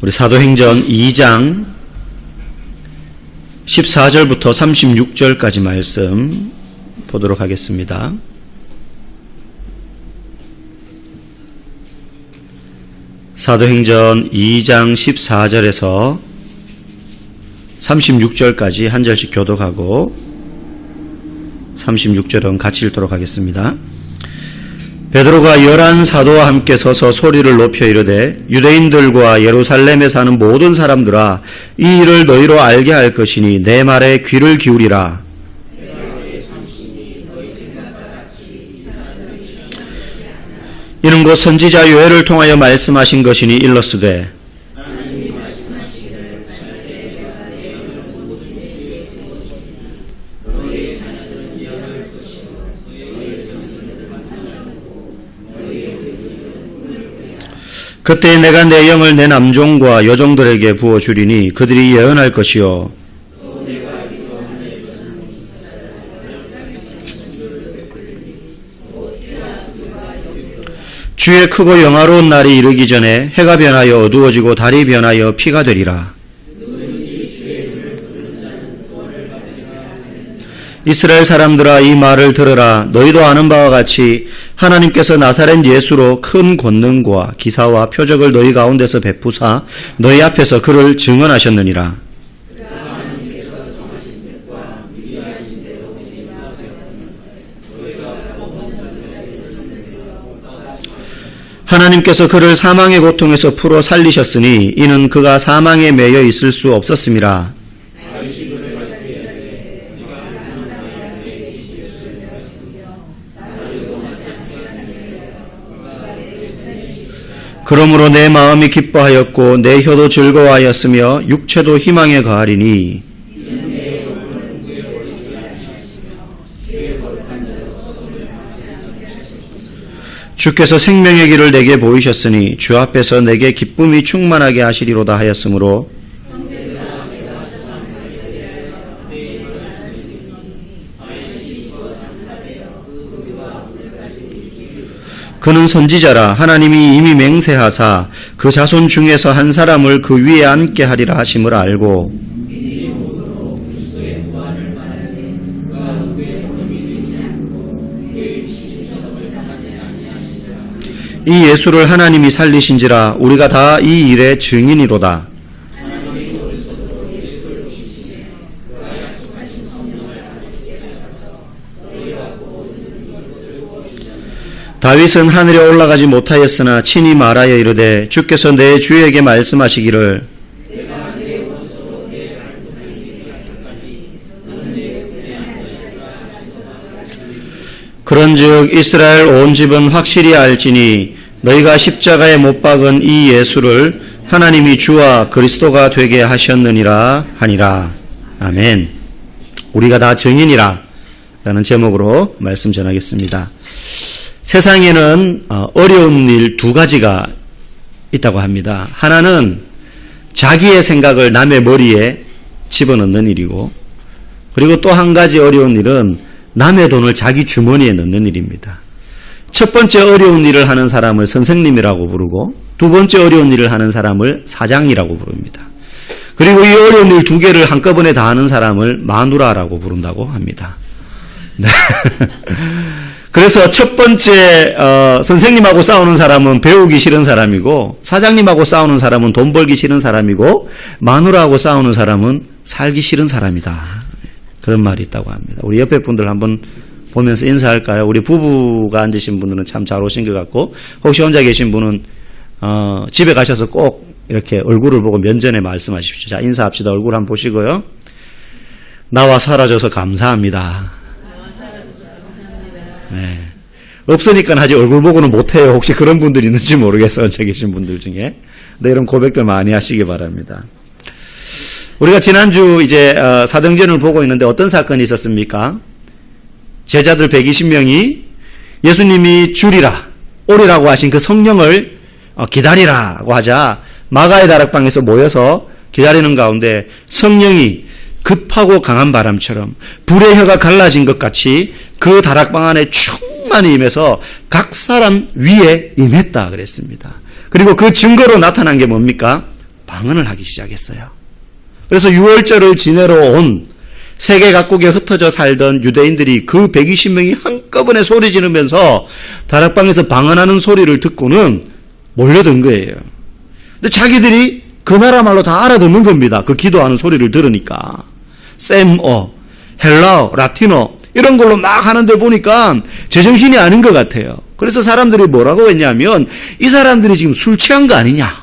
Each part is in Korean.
우리 사도행전 2장 14절부터 36절까지 말씀 보도록 하겠습니다. 사도행전 2장 14절에서 36절까지 한 절씩 교독하고 36절은 같이 읽도록 하겠습니다. 베드로가 11 사도와 함께 서서 소리를 높여 이르되 유대인들과 예루살렘에 사는 모든 사람들아 이 일을 너희로 알게 할 것이니 내 말에 귀를 기울이라. 이는 곧 선지자 요엘을 통하여 말씀하신 것이니 일렀으되 그때 내가 내 영을 내 남종과 여종들에게 부어주리니 그들이 예언할 것이요 주의 크고 영화로운 날이 이르기 전에 해가 변하여 어두워지고 달이 변하여 피가 되리라. 이스라엘 사람들아 이 말을 들으라. 너희도 아는 바와 같이 하나님께서 나사렛 예수로 큰 권능과 기사와 표적을 너희 가운데서 베푸사 너희 앞에서 그를 증언하셨느니라. 하나님께서 그를 사망의 고통에서 풀어 살리셨으니 이는 그가 사망에 매여 있을 수 없었음이라. 그러므로 내 마음이 기뻐하였고 내 혀도 즐거워하였으며 육체도 희망에 거하리니 주께서 생명의 길을 내게 보이셨으니 주 앞에서 내게 기쁨이 충만하게 하시리로다 하였으므로 그는 선지자라. 하나님이 이미 맹세하사 그 자손 중에서 한 사람을 그 위에 앉게 하리라 하심을 알고 이 예수를 하나님이 살리신지라. 우리가 다 이 일의 증인이로다. 다윗은 하늘에 올라가지 못하였으나 친히 말하여 이르되 주께서 내 주에게 말씀하시기를 그런즉 이스라엘 온 집은 확실히 알지니 너희가 십자가에 못 박은 이 예수를 하나님이 주와 그리스도가 되게 하셨느니라 하니라. 아멘. 우리가 다 증인이라 라는 제목으로 말씀 전하겠습니다. 세상에는 어려운 일 두 가지가 있다고 합니다. 하나는 자기의 생각을 남의 머리에 집어넣는 일이고, 그리고 또 한 가지 어려운 일은 남의 돈을 자기 주머니에 넣는 일입니다. 첫 번째 어려운 일을 하는 사람을 선생님이라고 부르고 두 번째 어려운 일을 하는 사람을 사장이라고 부릅니다. 그리고 이 어려운 일 두 개를 한꺼번에 다 하는 사람을 마누라라고 부른다고 합니다. 네. 그래서 첫 번째 선생님하고 싸우는 사람은 배우기 싫은 사람이고, 사장님하고 싸우는 사람은 돈 벌기 싫은 사람이고, 마누라하고 싸우는 사람은 살기 싫은 사람이다. 그런 말이 있다고 합니다. 우리 옆에 분들 한번 보면서 인사할까요? 우리 부부가 앉으신 분들은 참 잘 오신 것 같고, 혹시 혼자 계신 분은 집에 가셔서 꼭 이렇게 얼굴을 보고 면전에 말씀하십시오. 자, 인사합시다. 얼굴 한번 보시고요. 나와 살아줘서 감사합니다. 네. 없으니까 아직 얼굴 보고는 못해요. 혹시 그런 분들이 있는지 모르겠어요. 앉아 계신 분들 중에. 네, 이런 고백들 많이 하시기 바랍니다. 우리가 지난주 이제 사도행전을 보고 있는데 어떤 사건이 있었습니까? 제자들 120명이 예수님이 주리라, 오리라고 하신 그 성령을 기다리라고 하자 마가의 다락방에서 모여서 기다리는 가운데 성령이 급하고 강한 바람처럼 불의 혀가 갈라진 것 같이 그 다락방 안에 충만히 임해서 각 사람 위에 임했다 그랬습니다. 그리고 그 증거로 나타난 게 뭡니까? 방언을 하기 시작했어요. 그래서 6월절을 지내러 온 세계 각국에 흩어져 살던 유대인들이 그 120명이 한꺼번에 소리 지르면서 다락방에서 방언하는 소리를 듣고는 몰려든 거예요. 근데 자기들이 그 나라 말로 다 알아듣는 겁니다. 그 기도하는 소리를 들으니까. 셈어, 헬라어, 라틴어 이런 걸로 막 하는데 보니까 제정신이 아닌 것 같아요. 그래서 사람들이 뭐라고 했냐면 이 사람들이 지금 술 취한 거 아니냐.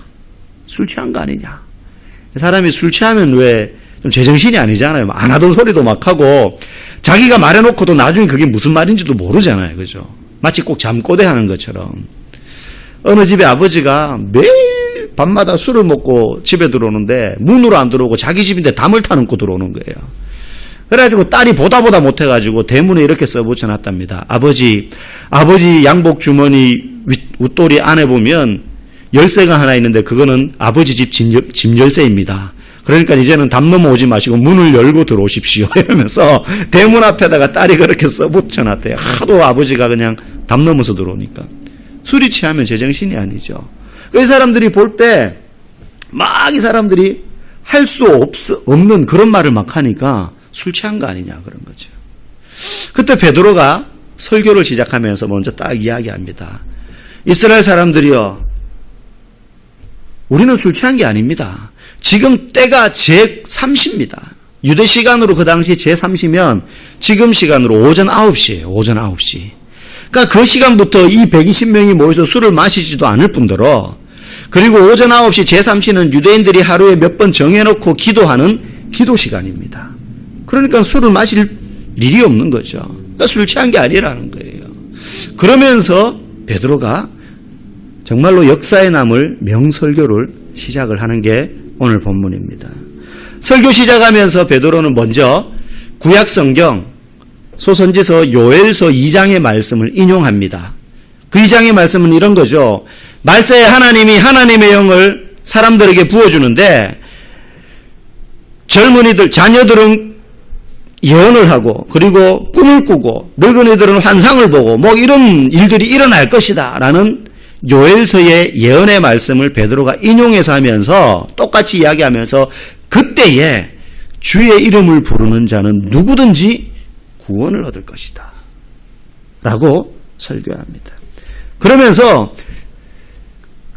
술 취한 거 아니냐. 사람이 술 취하면 왜 좀 제정신이 아니잖아요. 안 하던 소리도 막 하고 자기가 말해놓고도 나중에 그게 무슨 말인지도 모르잖아요. 그죠? 마치 꼭 잠꼬대 하는 것처럼. 어느 집에 아버지가 매일 밤마다 술을 먹고 집에 들어오는데 문으로 안 들어오고 자기 집인데 담을 타놓고 들어오는 거예요. 그래가지고 딸이 보다 못해가지고 대문에 이렇게 써붙여놨답니다. 아버지 양복 주머니 웃돌이 안에 보면 열쇠가 하나 있는데 그거는 아버지 집 열쇠입니다. 그러니까 이제는 담 넘어오지 마시고 문을 열고 들어오십시오. 이러면서 대문 앞에다가 딸이 그렇게 써붙여놨대요. 하도 아버지가 그냥 담 넘어서 들어오니까. 술이 취하면 제정신이 아니죠. 그 사람들이 볼 때 막 이 사람들이 할 수 없는 그런 말을 막 하니까 술 취한 거 아니냐 그런 거죠. 그때 베드로가 설교를 시작하면서 먼저 딱 이야기합니다. 이스라엘 사람들이요. 우리는 술 취한 게 아닙니다. 지금 때가 제3시입니다. 유대 시간으로 그 당시 제3시면 지금 시간으로 오전 9시예요. 오전 9시. 그러니까 그 시간부터 이 120명이 모여서 술을 마시지도 않을 뿐더러 그리고 오전 9시 제3시는 유대인들이 하루에 몇 번 정해놓고 기도하는 기도 시간입니다. 그러니까 술을 마실 일이 없는 거죠. 그러니까 술 취한 게 아니라는 거예요. 그러면서 베드로가 정말로 역사에 남을 명설교를 시작을 하는 게 오늘 본문입니다. 설교 시작하면서 베드로는 먼저 구약성경 소선지서 요엘서 2장의 말씀을 인용합니다. 그 2장의 말씀은 이런 거죠. 말세에 하나님이 하나님의 영을 사람들에게 부어주는데 젊은이들, 자녀들은 예언을 하고 그리고 꿈을 꾸고 늙은이들은 환상을 보고 뭐 이런 일들이 일어날 것이다 라는 요엘서의 예언의 말씀을 베드로가 인용해서 하면서 똑같이 이야기하면서 그때에 주의 이름을 부르는 자는 누구든지 구원을 얻을 것이다 라고 설교합니다. 그러면서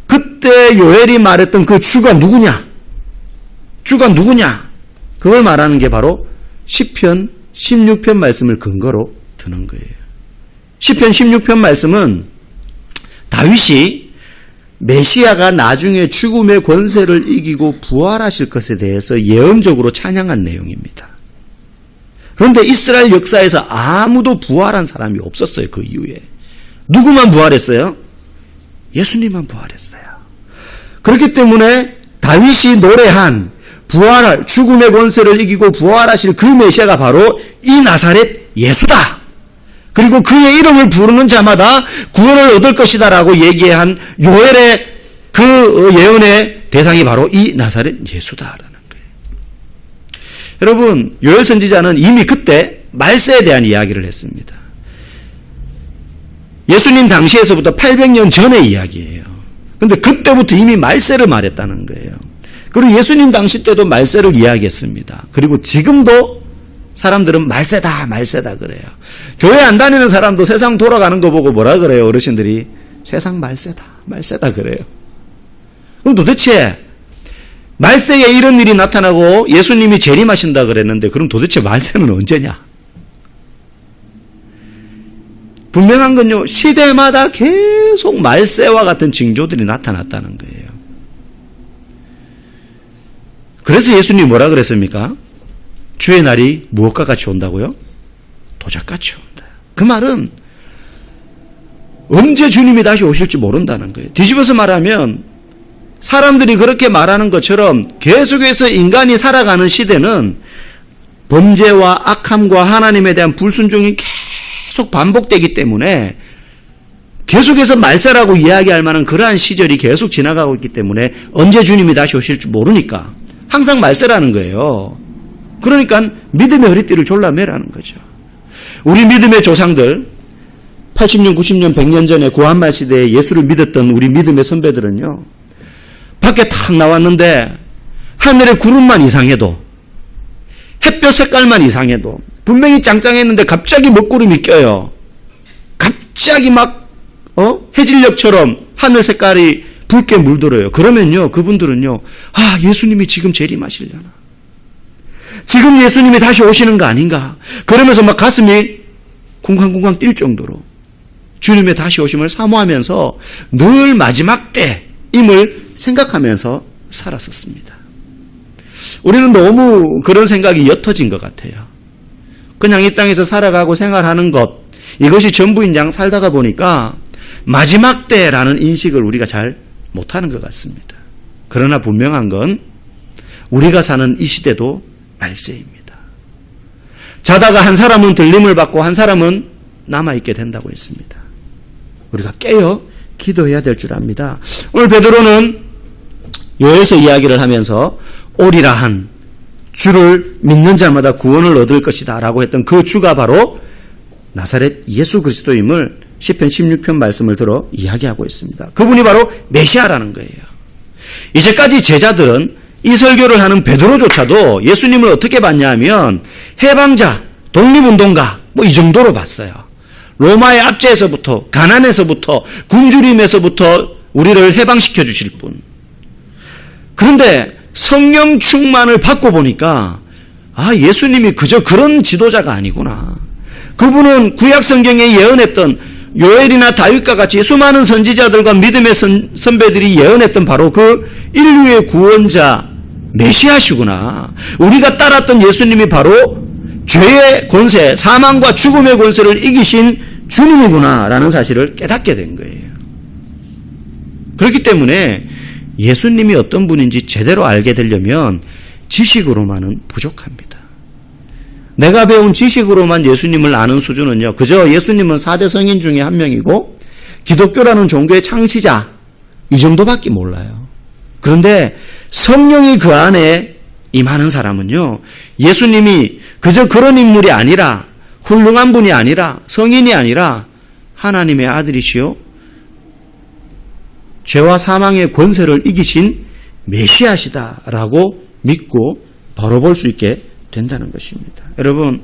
그때 요엘이 말했던 그 주가 누구냐? 주가 누구냐? 그걸 말하는 게 바로 시편 16편 말씀을 근거로 드는 거예요. 시편 16편 말씀은 다윗이 메시아가 나중에 죽음의 권세를 이기고 부활하실 것에 대해서 예언적으로 찬양한 내용입니다. 그런데 이스라엘 역사에서 아무도 부활한 사람이 없었어요. 그 이후에. 누구만 부활했어요? 예수님만 부활했어요. 그렇기 때문에 다윗이 노래한 부활할 죽음의 권세를 이기고 부활하실 그 메시아가 바로 이 나사렛 예수다. 그리고 그의 이름을 부르는 자마다 구원을 얻을 것이다 라고 얘기한 요엘의 그 예언의 대상이 바로 이 나사렛 예수다라는 거예요. 여러분, 요엘 선지자는 이미 그때 말세에 대한 이야기를 했습니다. 예수님 당시에서부터 800년 전의 이야기예요. 그런데 그때부터 이미 말세를 말했다는 거예요. 그리고 예수님 당시 때도 말세를 이야기했습니다. 그리고 지금도 사람들은 말세다 그래요. 교회 안 다니는 사람도 세상 돌아가는 거 보고 뭐라 그래요? 어르신들이 세상 말세다 그래요. 그럼 도대체 말세에 이런 일이 나타나고 예수님이 재림하신다 그랬는데 그럼 도대체 말세는 언제냐? 분명한 건요. 시대마다 계속 말세와 같은 징조들이 나타났다는 거예요. 그래서 예수님이 뭐라 그랬습니까? 주의 날이 무엇과 같이 온다고요? 도적같이 온다. 그 말은 언제 주님이 다시 오실지 모른다는 거예요. 뒤집어서 말하면 사람들이 그렇게 말하는 것처럼 계속해서 인간이 살아가는 시대는 범죄와 악함과 하나님에 대한 불순종이 계속 반복되기 때문에 계속해서 말세라고 이야기할 만한 그러한 시절이 계속 지나가고 있기 때문에 언제 주님이 다시 오실지 모르니까 항상 말세라는 거예요. 그러니까 믿음의 허리띠를 졸라매라는 거죠. 우리 믿음의 조상들 80년, 90년, 100년 전에 구한말 시대에 예수를 믿었던 우리 믿음의 선배들은요. 밖에 탁 나왔는데 하늘의 구름만 이상해도, 햇볕 색깔만 이상해도, 분명히 짱짱했는데 갑자기 먹구름이 껴요. 갑자기 막 해질녘처럼 하늘 색깔이 붉게 물들어요. 그러면요, 그분들은요, 아, 예수님이 지금 재림하시려나, 지금 예수님이 다시 오시는 거 아닌가, 그러면서 막 가슴이 쿵쾅쿵쾅 뛸 정도로 주님의 다시 오심을 사모하면서 늘 마지막 때임을 생각하면서 살았었습니다. 우리는 너무 그런 생각이 옅어진 것 같아요. 그냥 이 땅에서 살아가고 생활하는 것, 이것이 전부인 양 살다가 보니까 마지막 때라는 인식을 우리가 잘 못하는 것 같습니다. 그러나 분명한 건 우리가 사는 이 시대도 말세입니다. 자다가 한 사람은 들림을 받고 한 사람은 남아있게 된다고 했습니다. 우리가 깨어 기도해야 될 줄 압니다. 오늘 베드로는 요에서 이야기를 하면서 오리라 한 주를 믿는 자마다 구원을 얻을 것이다 라고 했던 그 주가 바로 나사렛 예수 그리스도임을 시편 16편 말씀을 들어 이야기하고 있습니다. 그분이 바로 메시아라는 거예요. 이제까지 제자들은 이 설교를 하는 베드로조차도 예수님을 어떻게 봤냐 하면 해방자, 독립운동가 뭐 이 정도로 봤어요. 로마의 압제에서부터, 가난에서부터, 굶주림에서부터 우리를 해방시켜 주실 분. 그런데 성령 충만을 받고 보니까 아, 예수님이 그저 그런 지도자가 아니구나. 그분은 구약 성경에 예언했던 요엘이나 다윗과 같이 수많은 선지자들과 믿음의 선배들이 예언했던 바로 그 인류의 구원자 메시아시구나. 우리가 따랐던 예수님이 바로 죄의 권세, 사망과 죽음의 권세를 이기신 주님이구나 라는 사실을 깨닫게 된 거예요. 그렇기 때문에 예수님이 어떤 분인지 제대로 알게 되려면 지식으로만은 부족합니다. 내가 배운 지식으로만 예수님을 아는 수준은요, 그저 예수님은 4대 성인 중에 한 명이고 기독교라는 종교의 창시자, 이 정도밖에 몰라요. 그런데 성령이 그 안에 임하는 사람은요, 예수님이 그저 그런 인물이 아니라, 훌륭한 분이 아니라, 성인이 아니라 하나님의 아들이시요 죄와 사망의 권세를 이기신 메시아시다라고 믿고 바로 볼 수 있게 된다는 것입니다. 여러분,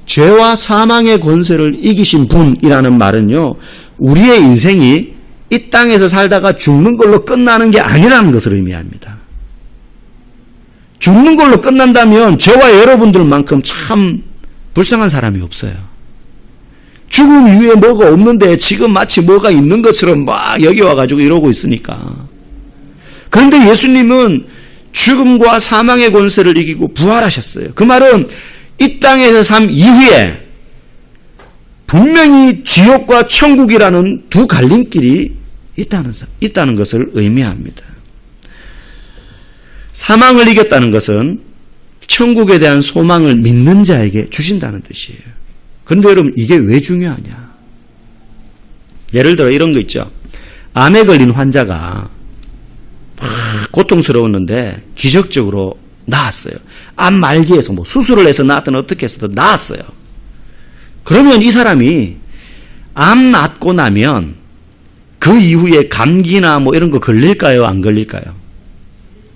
죄와 사망의 권세를 이기신 분이라는 말은요, 우리의 인생이 이 땅에서 살다가 죽는 걸로 끝나는 게 아니라는 것을 의미합니다. 죽는 걸로 끝난다면 저와 여러분들만큼 참 불쌍한 사람이 없어요. 죽음 이후에 뭐가 없는데 지금 마치 뭐가 있는 것처럼 막 여기 와가지고 이러고 있으니까. 그런데 예수님은 죽음과 사망의 권세를 이기고 부활하셨어요. 그 말은 이 땅에서 삶 이후에 분명히 지옥과 천국이라는 두 갈림길이 있다는 것을 의미합니다. 사망을 이겼다는 것은 천국에 대한 소망을 믿는 자에게 주신다는 뜻이에요. 그런데 여러분, 이게 왜 중요하냐? 예를 들어 이런 거 있죠. 암에 걸린 환자가 고통스러웠는데 기적적으로 나았어요. 암 말기에서 뭐 수술을 해서 나았든 어떻게 해서든 나았어요. 그러면 이 사람이 암 낫고 나면 그 이후에 감기나 뭐 이런 거 걸릴까요? 안 걸릴까요?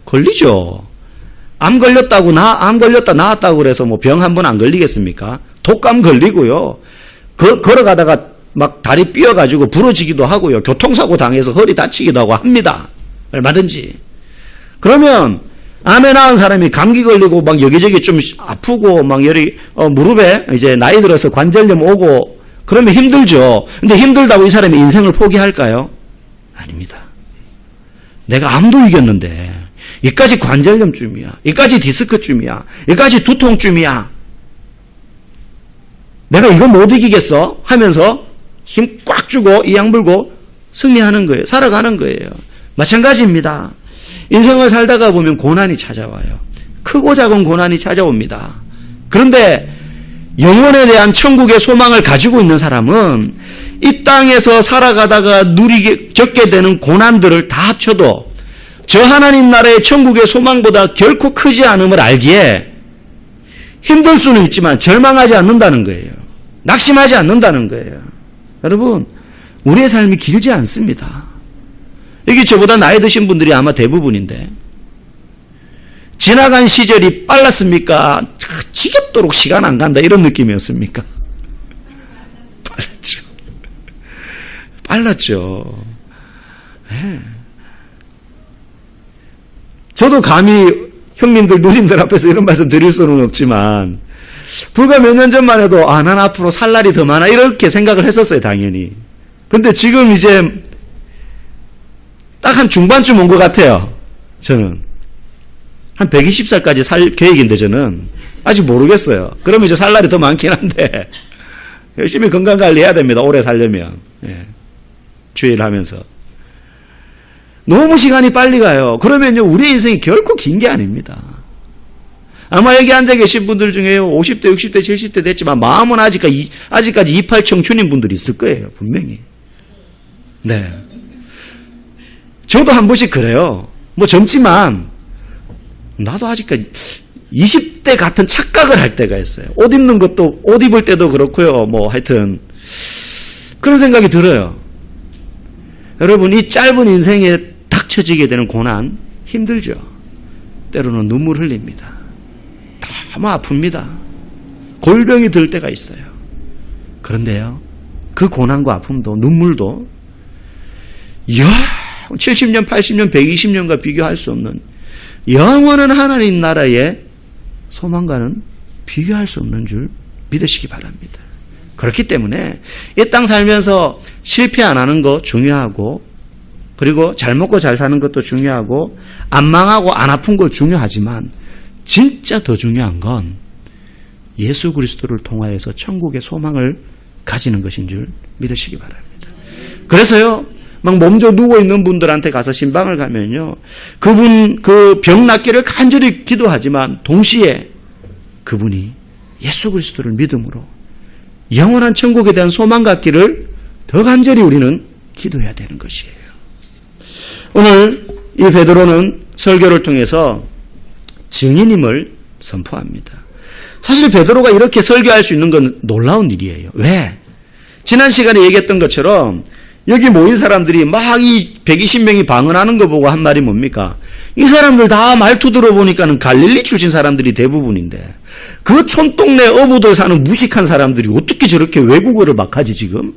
걸리죠. 암 걸렸다 나았다고 그래서 뭐 병 한 번 안 걸리겠습니까? 독감 걸리고요. 걸어가다가 막 다리 삐어가지고 부러지기도 하고요. 교통사고 당해서 허리 다치기도 하고 합니다. 얼마든지. 그러면 암에 나은 사람이 감기 걸리고 막 여기저기 좀 아프고 막 무릎에 이제 나이 들어서 관절염 오고 그러면 힘들죠. 근데 힘들다고 이 사람이 인생을 포기할까요? 아닙니다. 내가 암도 이겼는데 이까지 관절염쯤이야, 이까지 디스크쯤이야, 이까지 두통쯤이야, 내가 이거 못 이기겠어? 하면서 힘 꽉 주고 이 약물고 승리하는 거예요. 살아가는 거예요. 마찬가지입니다. 인생을 살다가 보면 고난이 찾아와요. 크고 작은 고난이 찾아옵니다. 그런데 영혼에 대한 천국의 소망을 가지고 있는 사람은 이 땅에서 살아가다가 겪게 되는 고난들을 다 합쳐도 저 하나님 나라의 천국의 소망보다 결코 크지 않음을 알기에 힘들 수는 있지만 절망하지 않는다는 거예요. 낙심하지 않는다는 거예요. 여러분, 우리의 삶이 길지 않습니다. 여기 저보다 나이 드신 분들이 아마 대부분인데 지나간 시절이 빨랐습니까? 지겹도록 시간 안 간다 이런 느낌이었습니까? 빨랐죠. 빨랐죠. 네. 저도 감히 형님들, 누님들 앞에서 이런 말씀 드릴 수는 없지만 불과 몇 년 전만 해도 난 앞으로 살 날이 더 많아 이렇게 생각을 했었어요, 당연히. 근데 지금 이제 딱 한 중반쯤 온 것 같아요. 저는 한 120살까지 살 계획인데 저는 아직 모르겠어요. 그러면 이제 살 날이 더 많긴 한데 열심히 건강관리해야 됩니다. 오래 살려면. 예. 주의를 하면서. 너무 시간이 빨리 가요. 그러면요, 우리의 인생이 결코 긴 게 아닙니다. 아마 여기 앉아 계신 분들 중에 50대, 60대, 70대 됐지만 마음은 아직까지 28 청춘인 분들이 있을 거예요. 분명히. 네. 저도 한 번씩 그래요. 뭐 젊지만 나도 아직까지 20대 같은 착각을 할 때가 있어요. 옷 입는 것도, 옷 입을 때도 그렇고요. 뭐 하여튼 그런 생각이 들어요. 여러분, 이 짧은 인생에 닥쳐지게 되는 고난 힘들죠. 때로는 눈물 흘립니다. 너무 아픕니다. 골병이 들 때가 있어요. 그런데요, 그 고난과 아픔도 눈물도 70년, 80년, 120년과 비교할 수 없는 영원한 하나님 나라의 소망과는 비교할 수 없는 줄 믿으시기 바랍니다. 그렇기 때문에 이 땅 살면서 실패 안 하는 거 중요하고, 그리고 잘 먹고 잘 사는 것도 중요하고, 안 망하고 안 아픈 거 중요하지만 진짜 더 중요한 건 예수 그리스도를 통하여서 천국의 소망을 가지는 것인 줄 믿으시기 바랍니다. 그래서요, 막 몸져 누워있는 분들한테 가서 신방을 가면요, 그분 그 병 낫기를 간절히 기도하지만 동시에 그분이 예수 그리스도를 믿음으로 영원한 천국에 대한 소망 갖기를 더 간절히 우리는 기도해야 되는 것이에요. 오늘 이 베드로는 설교를 통해서 증인임을 선포합니다. 사실 베드로가 이렇게 설교할 수 있는 건 놀라운 일이에요. 왜? 지난 시간에 얘기했던 것처럼 여기 모인 사람들이 막 이 120명이 방언하는 거 보고 한 말이 뭡니까? 이 사람들 다 말투 들어보니까는 갈릴리 출신 사람들이 대부분인데 그 촌동네 어부들 사는 무식한 사람들이 어떻게 저렇게 외국어를 막 하지 지금?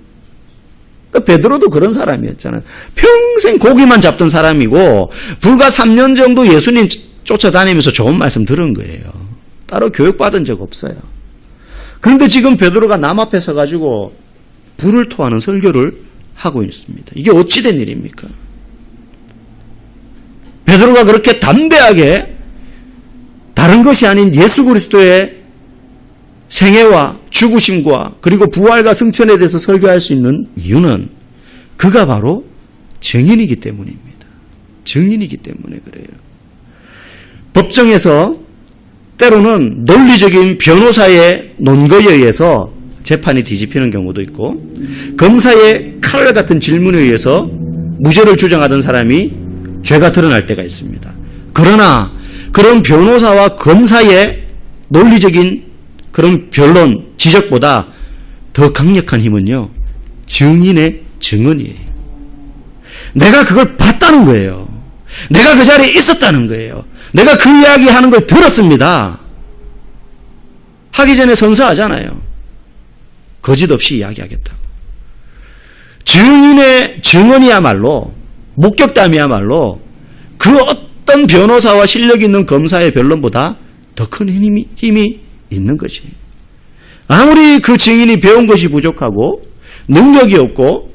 그러니까 베드로도 그런 사람이었잖아요. 평생 고기만 잡던 사람이고 불과 3년 정도 예수님 쫓아다니면서 좋은 말씀 들은 거예요. 따로 교육받은 적 없어요. 그런데 지금 베드로가 남 앞에 서가지고 불을 토하는 설교를 하고 있습니다. 이게 어찌 된 일입니까? 베드로가 그렇게 담대하게 다른 것이 아닌 예수 그리스도의 생애와 죽으심과 그리고 부활과 승천에 대해서 설교할 수 있는 이유는 그가 바로 증인이기 때문입니다. 증인이기 때문에 그래요. 법정에서 때로는 논리적인 변호사의 논거에 의해서 재판이 뒤집히는 경우도 있고, 검사의 칼 같은 질문에 의해서 무죄를 주장하던 사람이 죄가 드러날 때가 있습니다. 그러나 그런 변호사와 검사의 논리적인 그런 변론, 지적보다 더 강력한 힘은요, 증인의 증언이에요. 내가 그걸 봤다는 거예요. 내가 그 자리에 있었다는 거예요. 내가 그 이야기하는 걸 들었습니다. 하기 전에 선서하잖아요. 거짓 없이 이야기하겠다고. 증인의 증언이야말로, 목격담이야말로 그 어떤 변호사와 실력 있는 검사의 변론보다 더 큰 힘이 있는 것이에요. 아무리 그 증인이 배운 것이 부족하고 능력이 없고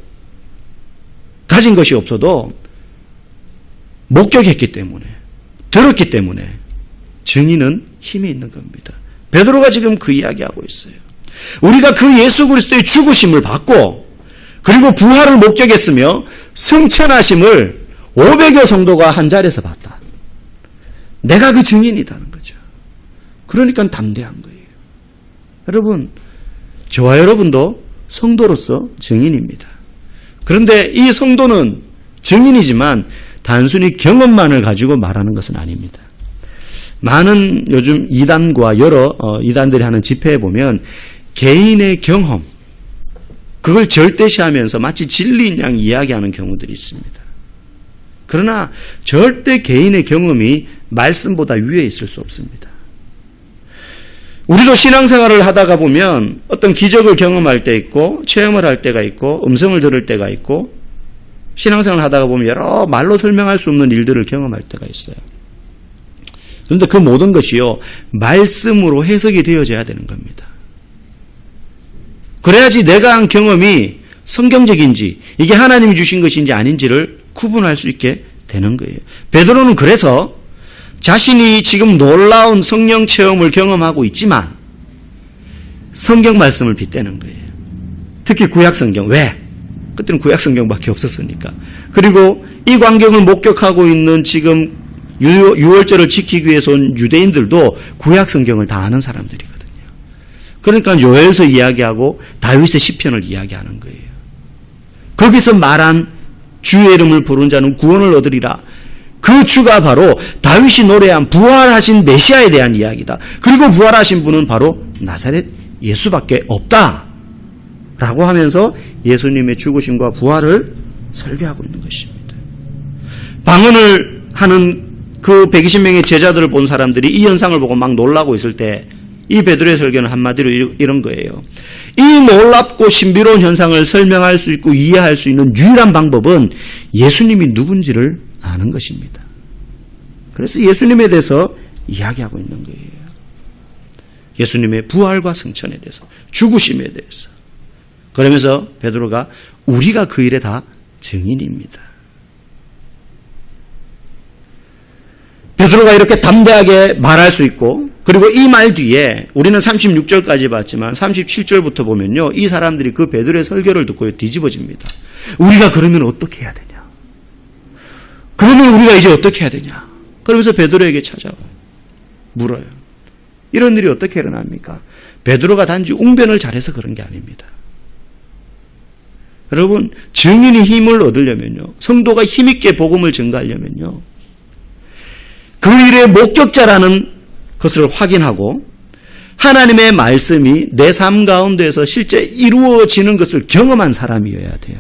가진 것이 없어도 목격했기 때문에, 들었기 때문에 증인은 힘이 있는 겁니다. 베드로가 지금 그 이야기하고 있어요. 우리가 그 예수 그리스도의 죽으심을 받고 그리고 부활을 목격했으며 승천하심을 500여 성도가 한 자리에서 봤다. 내가 그 증인이라는 거죠. 그러니까 담대한 거예요. 여러분, 저와 여러분도 성도로서 증인입니다. 그런데 이 성도는 증인이지만 단순히 경험만을 가지고 말하는 것은 아닙니다. 많은 요즘 이단과 여러 이단들이 하는 집회에 보면 개인의 경험, 그걸 절대시하면서 마치 진리인 양 이야기하는 경우들이 있습니다. 그러나 절대 개인의 경험이 말씀보다 위에 있을 수 없습니다. 우리도 신앙생활을 하다가 보면 어떤 기적을 경험할 때 있고 체험을 할 때가 있고 음성을 들을 때가 있고 신앙생활을 하다가 보면 여러 말로 설명할 수 없는 일들을 경험할 때가 있어요. 그런데 그 모든 것이요, 말씀으로 해석이 되어져야 되는 겁니다. 그래야지 내가 한 경험이 성경적인지 이게 하나님이 주신 것인지 아닌지를 구분할 수 있게 되는 거예요. 베드로는 그래서 자신이 지금 놀라운 성령 체험을 경험하고 있지만 성경 말씀을 빗대는 거예요. 특히 구약 성경. 왜? 그때는 구약 성경밖에 없었으니까. 그리고 이 광경을 목격하고 있는 지금 유월절을 지키기 위해서 온 유대인들도 구약 성경을 다 아는 사람들이거든요. 그러니까 요엘서 이야기하고 다윗의 시편을 이야기하는 거예요. 거기서 말한 주의 이름을 부른 자는 구원을 얻으리라. 그 주가 바로 다윗이 노래한 부활하신 메시아에 대한 이야기다. 그리고 부활하신 분은 바로 나사렛 예수밖에 없다 라고 하면서 예수님의 죽으심과 부활을 설교하고 있는 것입니다. 방언을 하는 그 120명의 제자들을 본 사람들이 이 현상을 보고 막 놀라고 있을 때 이 베드로의 설교는 한마디로 이런 거예요. 이 놀랍고 신비로운 현상을 설명할 수 있고 이해할 수 있는 유일한 방법은 예수님이 누군지를 아는 것입니다. 그래서 예수님에 대해서 이야기하고 있는 거예요. 예수님의 부활과 승천에 대해서, 죽으심에 대해서. 그러면서 베드로가 우리가 그 일에 다 증인입니다. 베드로가 이렇게 담대하게 말할 수 있고, 그리고 이 말 뒤에 우리는 36절까지 봤지만 37절부터 보면요, 이 사람들이 그 베드로의 설교를 듣고 뒤집어집니다. 우리가 그러면 어떻게 해야 되냐? 그러면 우리가 이제 어떻게 해야 되냐? 그러면서 베드로에게 찾아와요. 물어요. 이런 일이 어떻게 일어납니까? 베드로가 단지 웅변을 잘해서 그런 게 아닙니다. 여러분, 증인이 힘을 얻으려면요, 성도가 힘있게 복음을 전가하려면요, 그 일의 목격자라는 것을 확인하고 하나님의 말씀이 내 삶 가운데에서 실제 이루어지는 것을 경험한 사람이어야 돼요.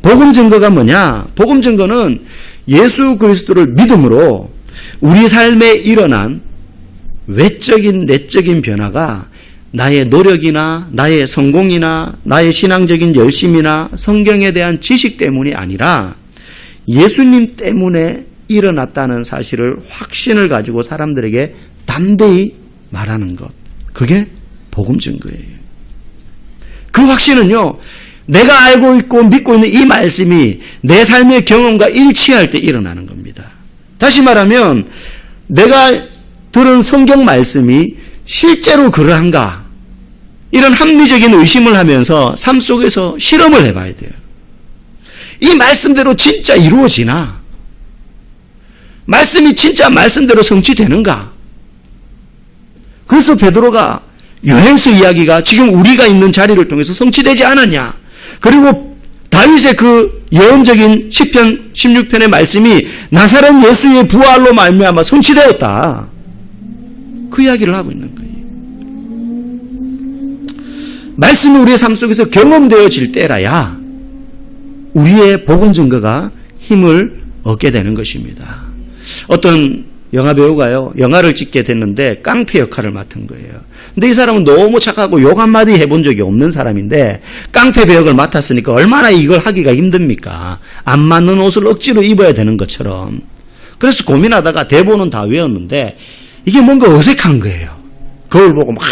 복음 증거가 뭐냐? 복음 증거는 예수 그리스도를 믿음으로 우리 삶에 일어난 외적인 내적인 변화가 나의 노력이나 나의 성공이나 나의 신앙적인 열심이나 성경에 대한 지식 때문이 아니라 예수님 때문에 일어났다는 사실을 확신을 가지고 사람들에게 담대히 말하는 것. 그게 복음 증거예요. 그 확신은요, 내가 알고 있고 믿고 있는 이 말씀이 내 삶의 경험과 일치할 때 일어나는 겁니다. 다시 말하면 내가 들은 성경 말씀이 실제로 그러한가, 이런 합리적인 의심을 하면서 삶 속에서 실험을 해봐야 돼요. 이 말씀대로 진짜 이루어지나? 말씀이 진짜 말씀대로 성취되는가? 그래서 베드로가 요엘서 이야기가 지금 우리가 있는 자리를 통해서 성취되지 않았냐? 그리고 다윗의 그 예언적인 시편 16편의 말씀이 나사렛 예수의 부활로 말미암아 성취되었다. 그 이야기를 하고 있는 거예요. 말씀이 우리의 삶 속에서 경험되어질 때라야 우리의 복음 증거가 힘을 얻게 되는 것입니다. 어떤 영화 배우가요, 영화를 찍게 됐는데 깡패 역할을 맡은 거예요. 근데 이 사람은 너무 착하고 욕 한마디 해본 적이 없는 사람인데 깡패 배역을 맡았으니까 얼마나 이걸 하기가 힘듭니까? 안 맞는 옷을 억지로 입어야 되는 것처럼. 그래서 고민하다가 대본은 다 외웠는데 이게 뭔가 어색한 거예요. 거울 보고 막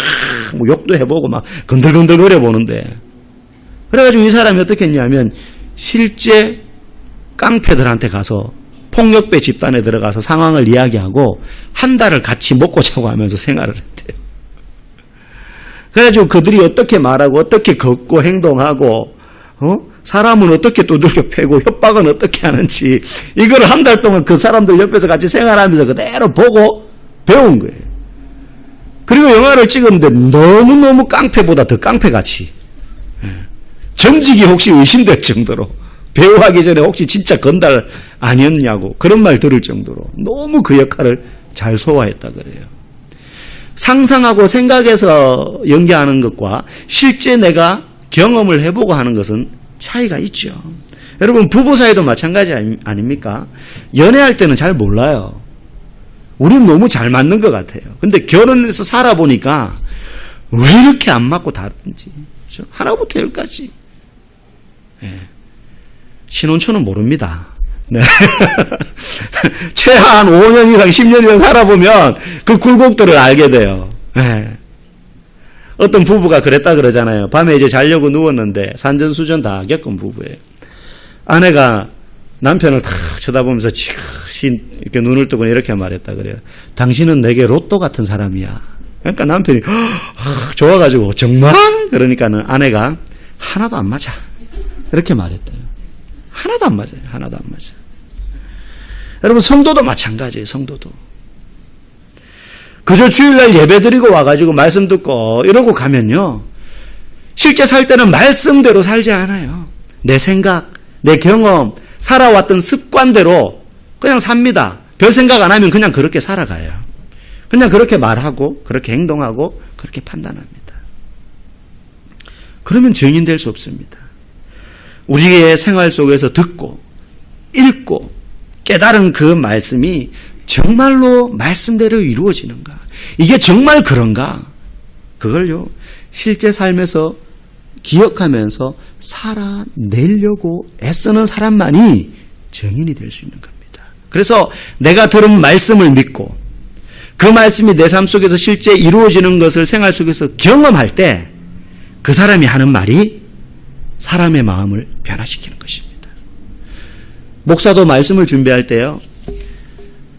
뭐 욕도 해보고 막 건들건들 거려보는데, 그래가지고 이 사람이 어떻게 했냐면 실제 깡패들한테 가서 폭력배 집단에 들어가서 상황을 이야기하고 한 달을 같이 먹고 자고 하면서 생활을 했대요. 그래가지고 그들이 어떻게 말하고 어떻게 걷고 행동하고 사람은 어떻게 두들겨 패고 협박은 어떻게 하는지 이걸 한 달 동안 그 사람들 옆에서 같이 생활하면서 그대로 보고 배운 거예요. 그리고 영화를 찍었는데 너무너무 깡패보다 더 깡패같이, 전직이 혹시 의심될 정도로, 배우하기 전에 혹시 진짜 건달 아니었냐고 그런 말 들을 정도로 너무 그 역할을 잘 소화했다 그래요. 상상하고 생각해서 연기하는 것과 실제 내가 경험을 해보고 하는 것은 차이가 있죠. 여러분 부부 사이도 마찬가지 아닙니까? 연애할 때는 잘 몰라요. 우리는 너무 잘 맞는 것 같아요. 근데 결혼해서 살아보니까 왜 이렇게 안 맞고 다른지. 그렇죠? 하나부터 열까지. 네. 신혼초는 모릅니다. 네. 최하 한 5년 이상 10년 이상 살아보면 그 굴곡들을 알게 돼요. 네. 어떤 부부가 그랬다 그러잖아요. 밤에 이제 자려고 누웠는데 산전수전 다 겪은 부부예요. 아내가 남편을 탁 쳐다보면서 지그시 이렇게 눈을 뜨고 이렇게 말했다 그래요. 당신은 내게 로또 같은 사람이야. 그러니까 남편이 좋아가지고 정말? 그러니까는 아내가 하나도 안 맞아. 이렇게 말했대요. 하나도 안 맞아요. 하나도 안 맞아. 여러분 성도도 마찬가지예요. 성도도. 그저 주일날 예배드리고 와가지고 말씀 듣고 이러고 가면요. 실제 살 때는 말씀대로 살지 않아요. 내 생각, 내 경험, 살아왔던 습관대로 그냥 삽니다. 별 생각 안 하면 그냥 그렇게 살아가요. 그냥 그렇게 말하고 그렇게 행동하고 그렇게 판단합니다. 그러면 증인 될 수 없습니다. 우리의 생활 속에서 듣고 읽고 깨달은 그 말씀이 정말로 말씀대로 이루어지는가? 이게 정말 그런가? 그걸요, 실제 삶에서 기억하면서 살아내려고 애쓰는 사람만이 증인이 될 수 있는 겁니다. 그래서 내가 들은 말씀을 믿고 그 말씀이 내 삶 속에서 실제 이루어지는 것을 생활 속에서 경험할 때 그 사람이 하는 말이 사람의 마음을 변화시키는 것입니다. 목사도 말씀을 준비할 때요,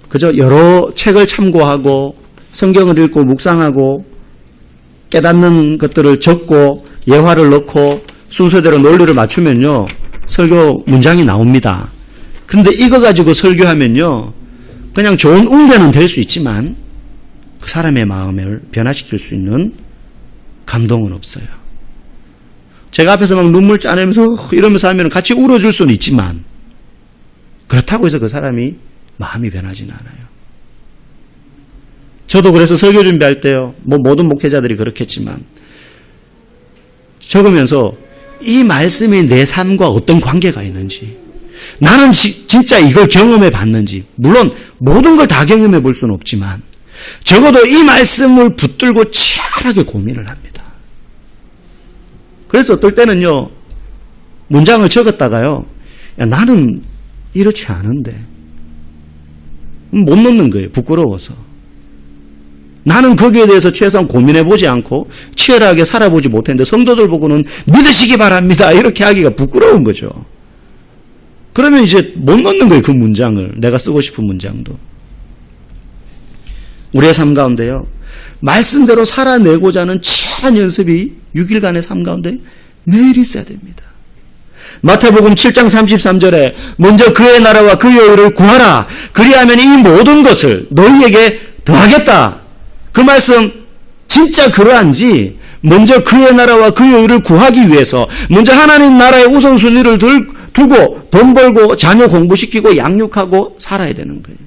그저 여러 책을 참고하고 성경을 읽고 묵상하고 깨닫는 것들을 적고 예화를 넣고 순서대로 논리를 맞추면요, 설교 문장이 나옵니다. 그런데 이거 가지고 설교하면요, 그냥 좋은 웅변은 될 수 있지만 그 사람의 마음을 변화시킬 수 있는 감동은 없어요. 제가 앞에서 막 눈물 짜내면서 이러면서 하면 같이 울어줄 수는 있지만 그렇다고 해서 그 사람이 마음이 변하지는 않아요. 저도 그래서 설교 준비할 때요, 모든 목회자들이 그렇겠지만 적으면서 이 말씀이 내 삶과 어떤 관계가 있는지, 나는 진짜 이걸 경험해 봤는지, 물론 모든 걸 다 경험해 볼 수는 없지만 적어도 이 말씀을 붙들고 치열하게 고민을 합니다. 그래서 어떨 때는요, 문장을 적었다가요, 야, 나는 이렇지 않은데 못 넣는 거예요. 부끄러워서. 나는 거기에 대해서 최소한 고민해보지 않고 치열하게 살아보지 못했는데 성도들 보고는 믿으시기 바랍니다, 이렇게 하기가 부끄러운 거죠. 그러면 이제 못 넣는 거예요. 그 문장을, 내가 쓰고 싶은 문장도. 우리의 삶 가운데요, 말씀대로 살아내고자 하는 치열한 연습이 6일간의 삶 가운데 매일 있어야 됩니다. 마태복음 7장 33절에 먼저 그의 나라와 그의 의를 구하라, 그리하면 이 모든 것을 너희에게 더하겠다. 그 말씀 진짜 그러한지, 먼저 그의 나라와 그의 의를 구하기 위해서 먼저 하나님 나라의 우선순위를 두고 돈 벌고 자녀 공부시키고 양육하고 살아야 되는 거예요.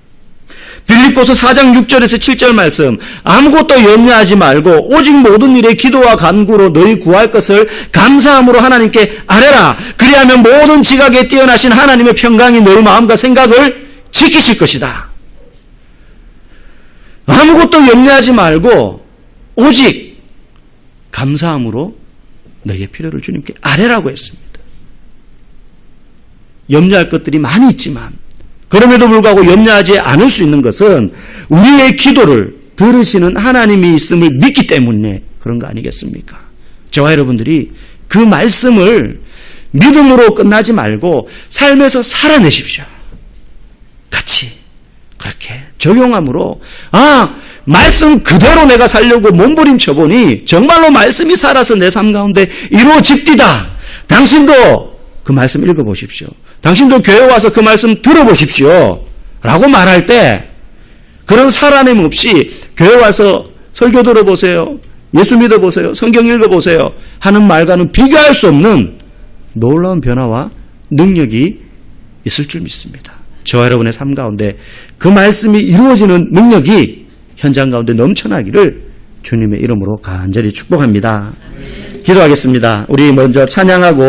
빌립보서 4장 6절에서 7절 말씀, 아무것도 염려하지 말고 오직 모든 일에 기도와 간구로 너희 구할 것을 감사함으로 하나님께 아뢰라. 그리하면 모든 지각에 뛰어나신 하나님의 평강이 너희 마음과 생각을 지키실 것이다. 아무것도 염려하지 말고 오직 감사함으로 너희의 필요를 주님께 아뢰라고 했습니다. 염려할 것들이 많이 있지만 그럼에도 불구하고 염려하지 않을 수 있는 것은 우리의 기도를 들으시는 하나님이 있음을 믿기 때문에 그런 거 아니겠습니까? 저와 여러분들이 그 말씀을 믿음으로 끝나지 말고 삶에서 살아내십시오. 같이 그렇게 적용함으로, 말씀 그대로 내가 살려고 몸부림쳐보니 정말로 말씀이 살아서 내 삶 가운데 이루어집디다. 당신도 그 말씀 읽어보십시오. 당신도 교회 와서 그 말씀 들어보십시오. 라고 말할 때 그런 살아냄 없이 교회 와서 설교 들어보세요, 예수 믿어보세요, 성경 읽어보세요 하는 말과는 비교할 수 없는 놀라운 변화와 능력이 있을 줄 믿습니다. 저와 여러분의 삶 가운데 그 말씀이 이루어지는 능력이 현장 가운데 넘쳐나기를 주님의 이름으로 간절히 축복합니다. 기도하겠습니다. 우리 먼저 찬양하고